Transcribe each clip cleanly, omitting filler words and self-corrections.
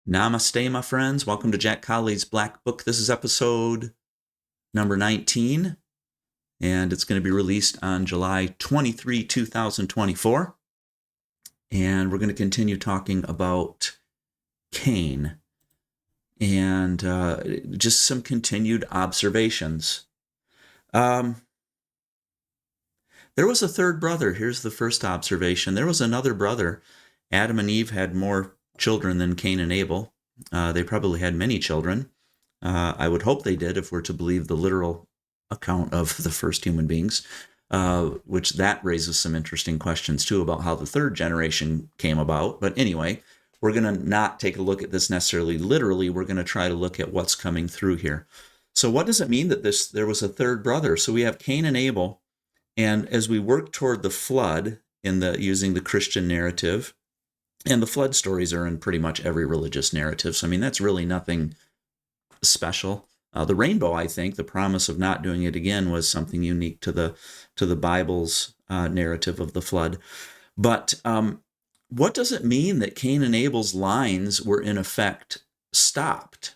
Namaste, my friends. Welcome to Jack Colley's Black Book. This is episode number 19, and it's going to be released on July 23, 2024. And we're going to continue talking about Cain and just some continued observations. There was a third brother. Here's the first observation. There was another brother. Adam and Eve had more children than Cain and Abel. They probably had many children. I would hope they did if we're to believe the literal account of the first human beings, which that raises some interesting questions too about how the third generation came about. But anyway, we're going to not take a look at this necessarily literally. We're going to try to look at what's coming through here. So what does it mean that there was a third brother? So we have Cain and Abel, and as we work toward the flood using the Christian narrative, and the flood stories are in pretty much every religious narrative. So, I mean, that's really nothing special. The rainbow, I think, the promise of not doing it again was something unique to the Bible's narrative of the flood. But what does it mean that Cain and Abel's lines were in effect stopped?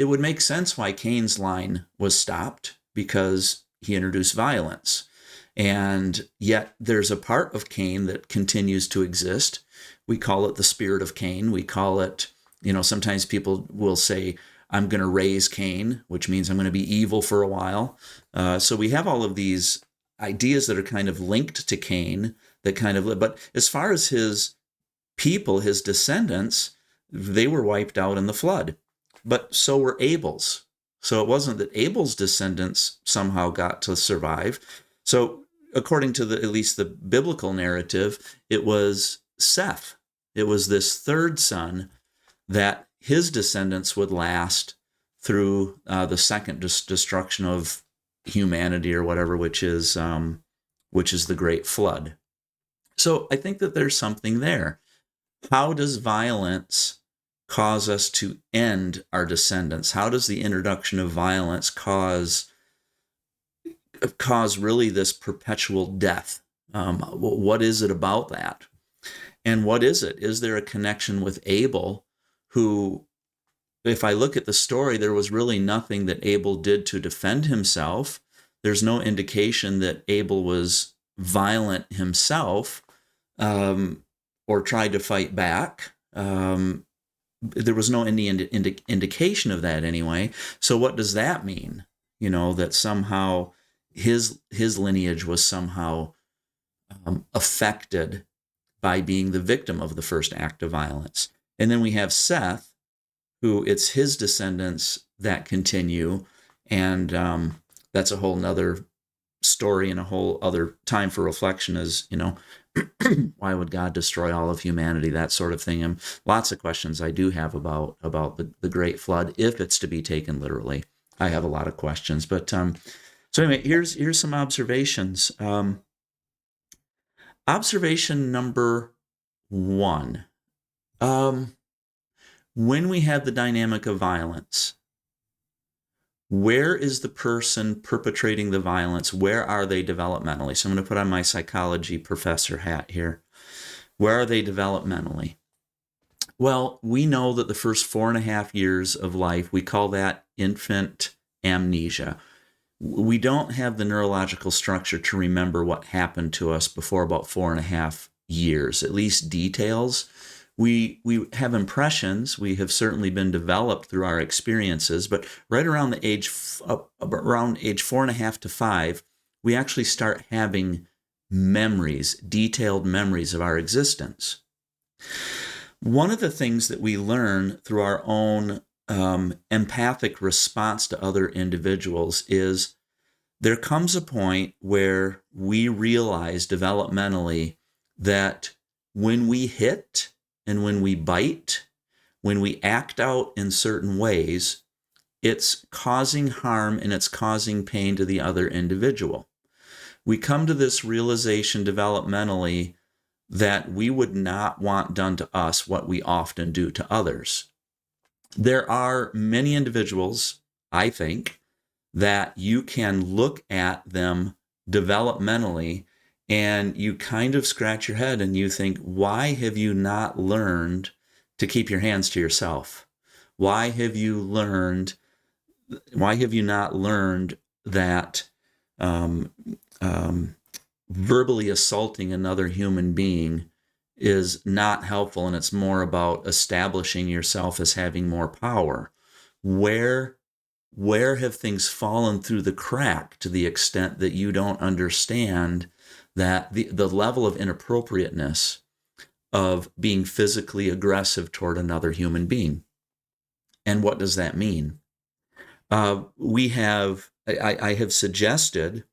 It would make sense why Cain's line was stopped, because he introduced violence. And yet there's a part of Cain that continues to exist. We call it the spirit of Cain. We call it, sometimes people will say, I'm going to raise Cain, which means I'm going to be evil for a while. So we have all of these ideas that are kind of linked to Cain that kind of live. But as far as his people, his descendants, they were wiped out in the flood. But so were Abel's. So it wasn't that Abel's descendants somehow got to survive. So according to at least the biblical narrative, it was Seth. It was this third son that his descendants would last through the second destruction of humanity or whatever, which is the Great Flood. So I think that there's something there. How does violence cause us to end our descendants? How does the introduction of violence cause really this perpetual death? What is it about that? And what is it? Is there a connection with Abel, who, if I look at the story, there was really nothing that Abel did to defend himself. There's no indication that Abel was violent himself or tried to fight back. There was no indication of that anyway. So what does that mean? That somehow his lineage was somehow affected by being the victim of the first act of violence. And then we have Seth, who it's his descendants that continue, and that's a whole nother story and a whole other time for reflection is, why would God destroy all of humanity, that sort of thing. And lots of questions I do have about the Great Flood, if it's to be taken literally. I have a lot of questions. But so anyway, here's some observations. Observation number 1. When we have the dynamic of violence, where is the person perpetrating the violence? Where are they developmentally? So I'm going to put on my psychology professor hat here. Where are they developmentally? Well, we know that the first 4.5 years of life, we call that infant amnesia. We don't have the neurological structure to remember what happened to us before about 4.5 years, at least details. We have impressions. We have certainly been developed through our experiences, but right around age 4.5 to 5, we actually start having memories, detailed memories of our existence. One of the things that we learn through our own empathic response to other individuals is there comes a point where we realize developmentally that when we hit and when we bite, when we act out in certain ways, it's causing harm and it's causing pain to the other individual. We come to this realization developmentally that we would not want done to us what we often do to others. There are many individuals, I think, that you can look at them developmentally and you kind of scratch your head and you think, why have you not learned to keep your hands to yourself? Why have you not learned that verbally assaulting another human being is not helpful, and it's more about establishing yourself as having more power? Where have things fallen through the crack to the extent that you don't understand that the level of inappropriateness of being physically aggressive toward another human being? And what does that mean? I have suggested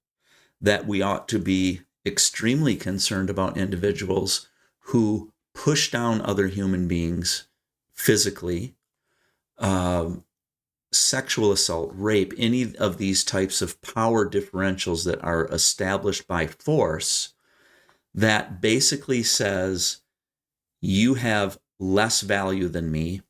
that we ought to be extremely concerned about individuals who push down other human beings physically, sexual assault, rape, any of these types of power differentials that are established by force, that basically says you have less value than me.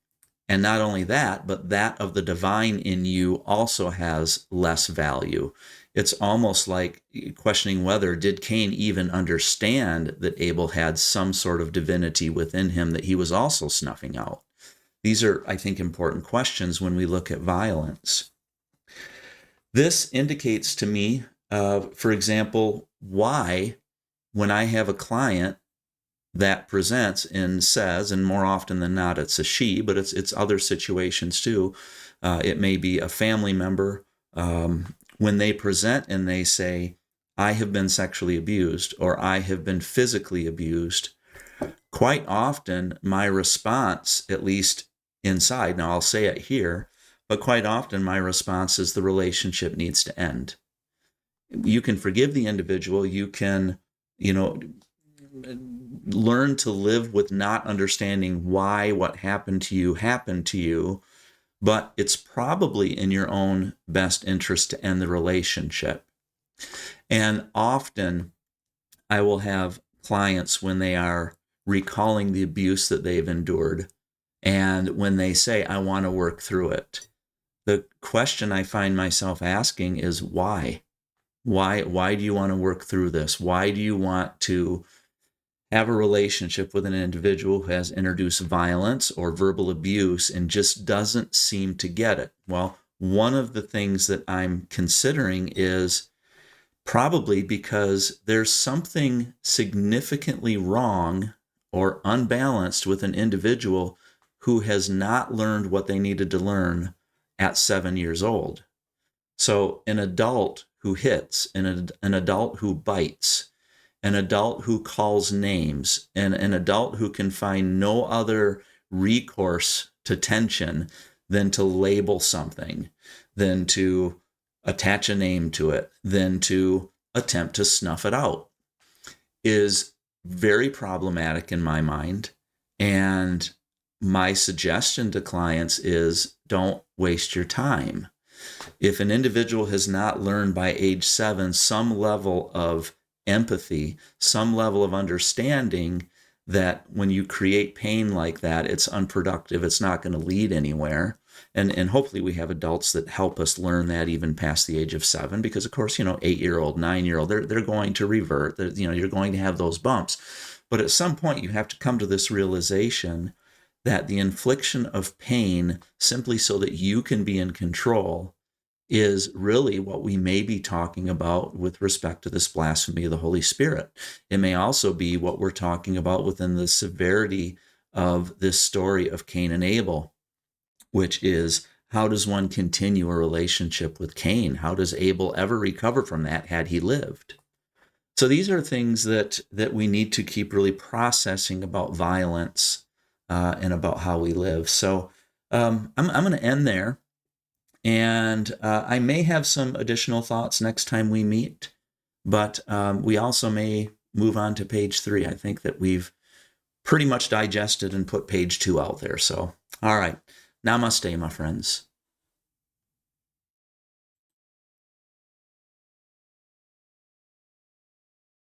And not only that, but that of the divine in you also has less value. It's almost like questioning whether did Cain even understand that Abel had some sort of divinity within him that he was also snuffing out. These are, I think, important questions when we look at violence. This indicates to me, for example, why when I have a client that presents and says, and more often than not it's a she, but it's other situations too, it may be a family member, when they present and they say, I have been sexually abused or I have been physically abused, quite often my response, at least inside, now I'll say it here, but quite often my response is the relationship needs to end. You can forgive the individual, you can, learn to live with not understanding why what happened to you, but it's probably in your own best interest to end the relationship. And often I will have clients when they are recalling the abuse that they've endured, and when they say, I want to work through it, the question I find myself asking is why? Why do you want to work through this? Why do you want to have a relationship with an individual who has introduced violence or verbal abuse and just doesn't seem to get it? Well, one of the things that I'm considering is probably because there's something significantly wrong or unbalanced with an individual who has not learned what they needed to learn at 7 years old. So an adult who hits, an adult who bites, an adult who calls names, and an adult who can find no other recourse to tension than to label something, than to attach a name to it, than to attempt to snuff it out, is very problematic in my mind. And my suggestion to clients is don't waste your time. If an individual has not learned by age 7 some level of empathy, some level of understanding that when you create pain like that, it's unproductive, it's not going to lead anywhere. And hopefully we have adults that help us learn that even past the age of 7, because of course, 8-year-old, 9-year-old, they're going to revert, you're going to have those bumps. But at some point you have to come to this realization that the infliction of pain simply so that you can be in control is really what we may be talking about with respect to this blasphemy of the Holy Spirit. It may also be what we're talking about within the severity of this story of Cain and Abel, which is, how does one continue a relationship with Cain? How does Abel ever recover from that had he lived? So these are things that we need to keep really processing about violence and about how we live. So I'm going to end there. And I may have some additional thoughts next time we meet, but we also may move on to page 3. I think that we've pretty much digested and put page 2 out there. So, all right. Namaste, my friends.